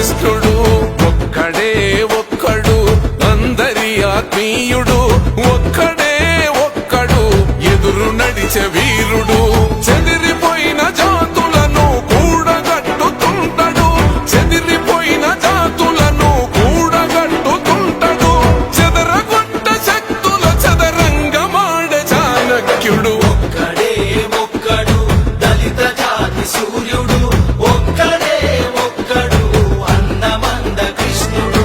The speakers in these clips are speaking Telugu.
కృష్ణుడు ఒక్కడే ఒక్కడు అందరి ఆత్మీయుడు ఒక్కడే ఒక్కడు ఎదురు నడిచే వీరుడు చెదిరిపోయిన జాతులను కూడగట్టుతుంటాడు చెదిరిపోయిన జాతులను కూడగట్టుతుంటాడు చెదరగొట్ట శక్తుల చదరంగమాడే చాణక్యుడు ఒక్కడే ఒక్కడు దళిత జాతి సూర్యుడు ఒక్కడే ఒక్కడు అందమంద కృష్ణుడు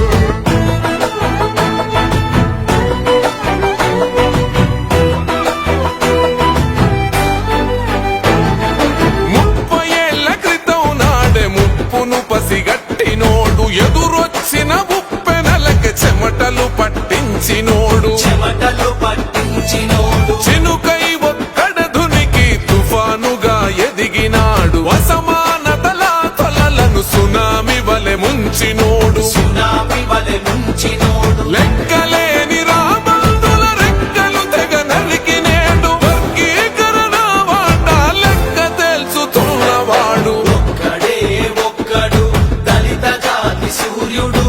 పసిగట్టినోడు ఎదురొచ్చిన ఉప్పెనలకి చెమటలు పట్టించినోడు చినుకై ఒక్కడ ధునికి తుఫానుగా ఎదిగినాడు అసమానతల తొలలను సునామి వలె ముంచినోడు లెక్కలేని రాబందుల రెక్కలు తెగ నరికినేడు వర్గీకరణ వాట లెక్క తెలుసుతున్నవాడు సూర్యుడు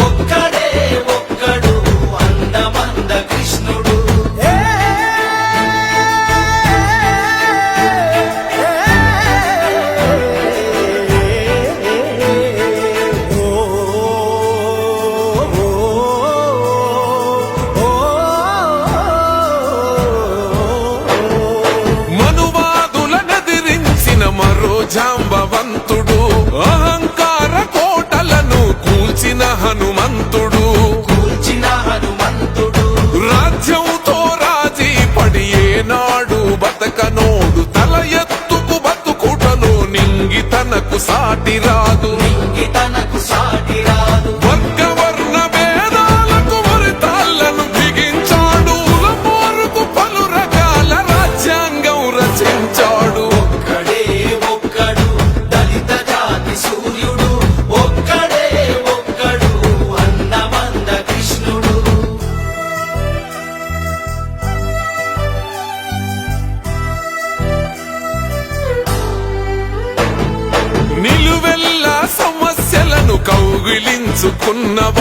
ఒక్కడే ఒక్కడు అందమంద కృష్ణుడు మనువాదులనెదిరించిన మరో జాంబవంతుడు అహంకార కోటలను కూల్చిన హనుమంతుడు రాజ్యంతో రాజీ పడి ఏనాడు బతకనోడు తల ఎత్తుకు బతుకుటలో నింగి తనకు సాటి రాదు వర్గవర్ణ భేదాలకు వరితాళ్లను బిగించాడు కులపోరుకు పలు రకాల రాజ్యాంగం రచించాడు ఒక్కడే ఒక్కడు దళిత జాతి సూర్యుడు ఒక్కడే ఒక్కడు అందమంద కృష్ణుడు నిలువెల్ల సమస్యలను కౌగిలించుకున్నవాడు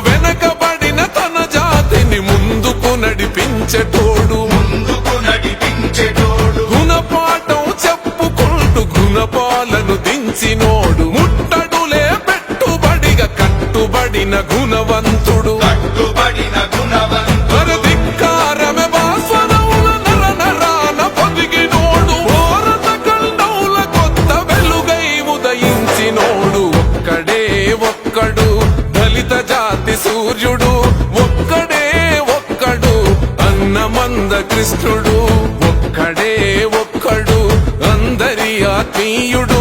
వెనకబడిన తన జాతిని ముందుకు నడిపించేటోడు గుణపాఠం చెప్పుకుంటూ గుణపాలను దించినోడు ముట్టడులే పెట్టుబడిగా కట్టుబడిన గుణవంతుడు ధిక్కారమే భాస్వరముల నర నరాన పొదిగినోడు భారత ఖండముల కొత్త వెలుగై ఉదయించినోడు ఒక్కడే ఒక్కడు దళిత జాతి సూర్యుడు ఒక్కడే ఒక్కడు అన్నమంద కృష్ణుడు ఒక్కడే ఒక్కడు అందరి ఆత్మీయుడు